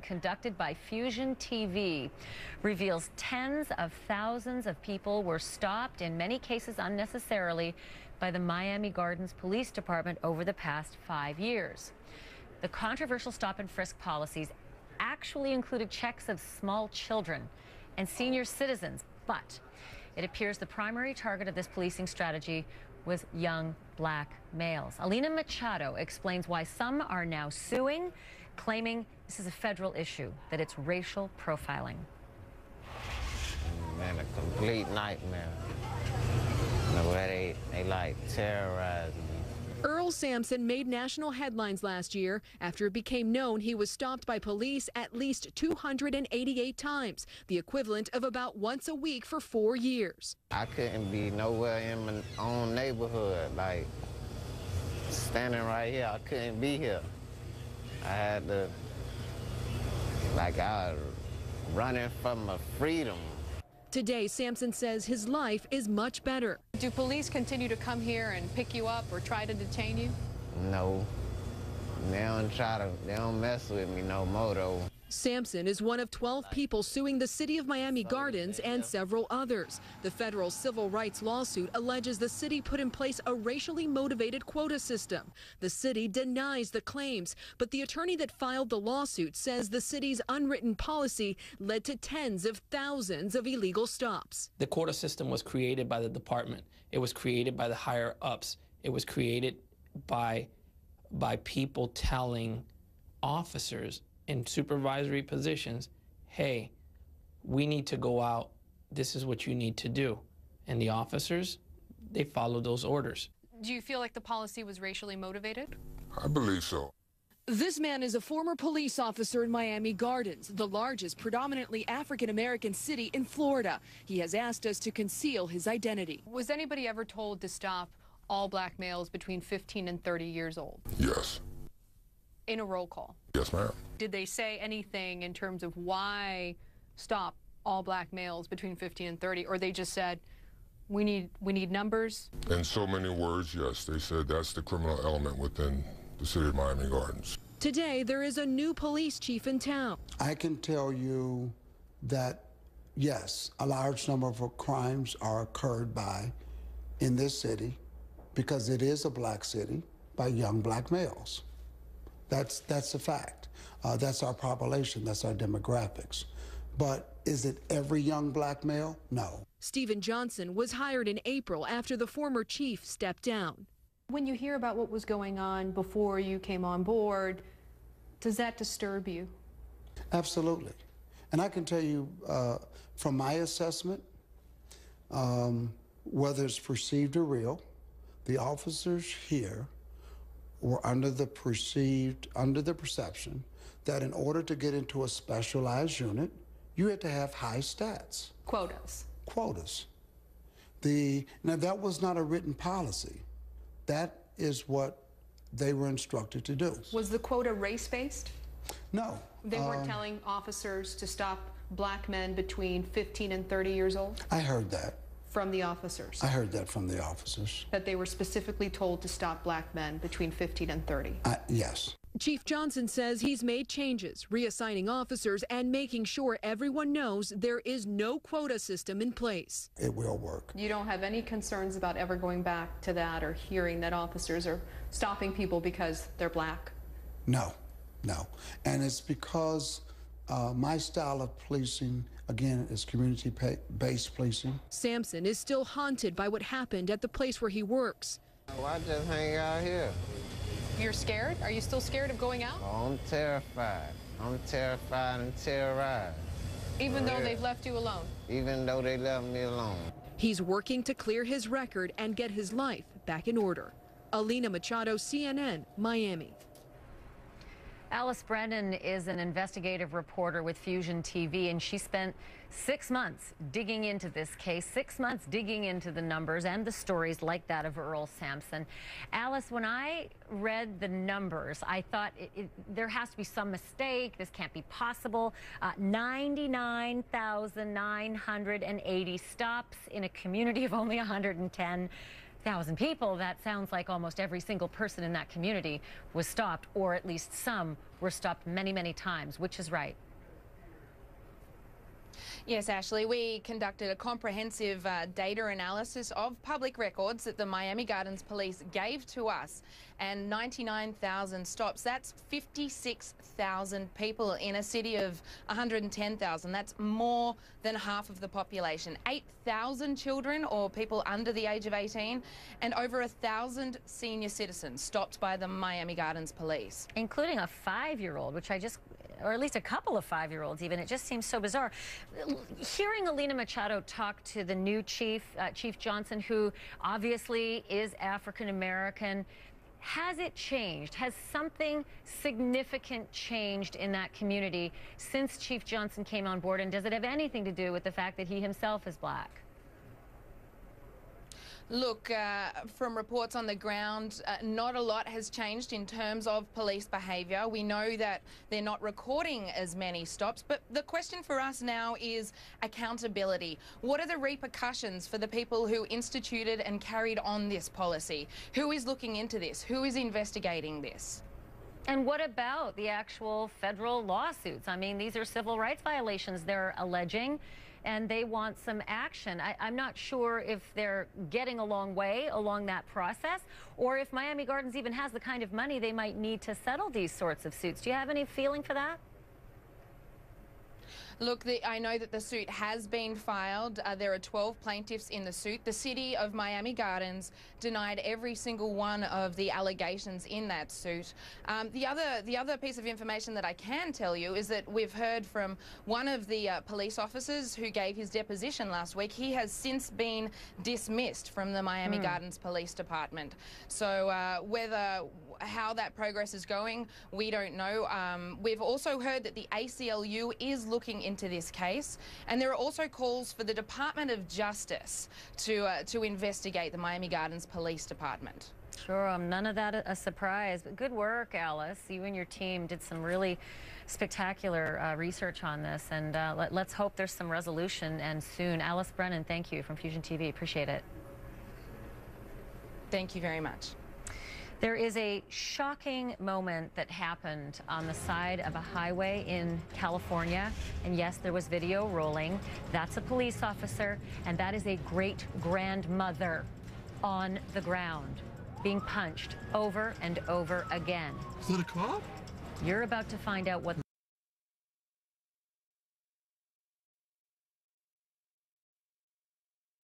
Conducted by Fusion TV reveals tens of thousands of people were stopped, in many cases unnecessarily, by the Miami Gardens Police Department over the past 5 years. The controversial stop and frisk policies actually included checks of small children and senior citizens, but it appears the primary target of this policing strategy was young black males. Alina Machado explains why some are now suing, claiming this is a federal issue, that it's racial profiling. Man, a complete nightmare. The way they like terrorize me. Earl Sampson made national headlines last year after it became known he was stopped by police at least 288 times, the equivalent of about once a week for 4 years. I couldn't be nowhere in my own neighborhood, like standing right here, I couldn't be here. I had to, like, I was running from my freedom. Today, Sampson says his life is much better. Do police continue to come here and pick you up or try to detain you? No, they don't mess with me no more though. Sampson is one of 12 people suing the city of Miami Gardens and several others. The federal civil rights lawsuit alleges the city put in place a racially motivated quota system. The city denies the claims, but the attorney that filed the lawsuit says the city's unwritten policy led to tens of thousands of illegal stops. The quota system was created by the department. It was created by the higher ups. It was created by people telling officers in supervisory positions, hey, we need to go out, this is what you need to do. And the officers, they follow those orders. Do you feel like the policy was racially motivated? I believe so. This man is a former police officer in Miami Gardens, the largest predominantly African-American city in Florida. He has asked us to conceal his identity. Was anybody ever told to stop all black males between 15 and 30 years old? Yes. In a roll call? Yes, ma'am. Did they say anything in terms of why stop all black males between 15 and 30, or they just said, we need numbers? In so many words, yes. They said that's the criminal element within the city of Miami Gardens. Today, there is a new police chief in town. I can tell you that, yes, a large number of crimes are occurred in this city, because it is a black city, by young black males. That's a fact. That's our population, that's our demographics. But is it every young black male? No. Stephen Johnson was hired in April after the former chief stepped down. When you hear about what was going on before you came on board, does that disturb you? Absolutely. And I can tell you from my assessment, whether it's perceived or real, the officers here were under the perception that in order to get into a specialized unit, you had to have high stats. Quotas. Quotas. Now that was not a written policy. That is what they were instructed to do. Was the quota race-based? No. They weren't telling officers to stop black men between 15 and 30 years old? I heard that. From the officers? I heard that from the officers. That they were specifically told to stop black men between 15 and 30? Yes. Chief Johnson says he's made changes, reassigning officers and making sure everyone knows there is no quota system in place. It will work. You don't have any concerns about ever going back to that or hearing that officers are stopping people because they're black? No, no. And it's because my style of policing, again, is community-based policing. Sampson is still haunted by what happened at the place where he works. Oh, I just hang out here. You're scared? Are you still scared of going out? Oh, I'm terrified. I'm terrified and terrorized. Even though they've left you alone? Even though they left me alone. He's working to clear his record and get his life back in order. Alina Machado, CNN, Miami. Alice Brennan is an investigative reporter with Fusion TV, and she spent 6 months digging into this case, 6 months digging into the numbers and the stories like that of Earl Sampson. Alice, when I read the numbers, I thought there has to be some mistake. This can't be possible. 99,980 stops in a community of only 110. 50,000 people, that sounds like almost every single person in that community was stopped, or at least some were stopped many, many times, which is right. Yes, Ashley, we conducted a comprehensive data analysis of public records that the Miami Gardens police gave to us, and 99,000 stops. That's 56,000 people in a city of 110,000. That's more than half of the population. 8,000 children or people under the age of 18, and over 1,000 senior citizens stopped by the Miami Gardens police. Including a 5-year-old, which or at least a couple of 5-year-olds even. It just seems so bizarre. Hearing Alina Machado talk to the new chief, Chief Johnson, who obviously is African-American, has it changed? Has something significant changed in that community since Chief Johnson came on board? And does it have anything to do with the fact that he himself is black? Look, from reports on the ground, not a lot has changed in terms of police behaviour. We know that they're not recording as many stops, but the question for us now is accountability. What are the repercussions for the people who instituted and carried on this policy? Who is looking into this? Who is investigating this? And what about the actual federal lawsuits? I mean, these are civil rights violations they're alleging, and they want some action. I'm not sure if they're getting a long way along that process, or if Miami Gardens even has the kind of money they might need to settle these sorts of suits. Do you have any feeling for that? Look, I know that the suit has been filed. There are 12 plaintiffs in the suit. The city of Miami Gardens denied every single one of the allegations in that suit. The other piece of information that I can tell you is that we've heard from one of the police officers who gave his deposition last week. He has since been dismissed from the Miami Gardens Police Department. So how that progress is going, we don't know. We've also heard that the ACLU is looking into this case, and there are also calls for the Department of Justice to investigate the Miami Gardens Police Department. Sure, none of that a surprise, but good work, Alice. You and your team did some really spectacular research on this, and let's hope there's some resolution, and soon. Alice Brennan, thank you, from Fusion TV. Appreciate it. Thank you very much. There is a shocking moment that happened on the side of a highway in California. And yes, there was video rolling. That's a police officer, and that is a great-grandmother on the ground, being punched over and over again. Is that a cop? You're about to find out what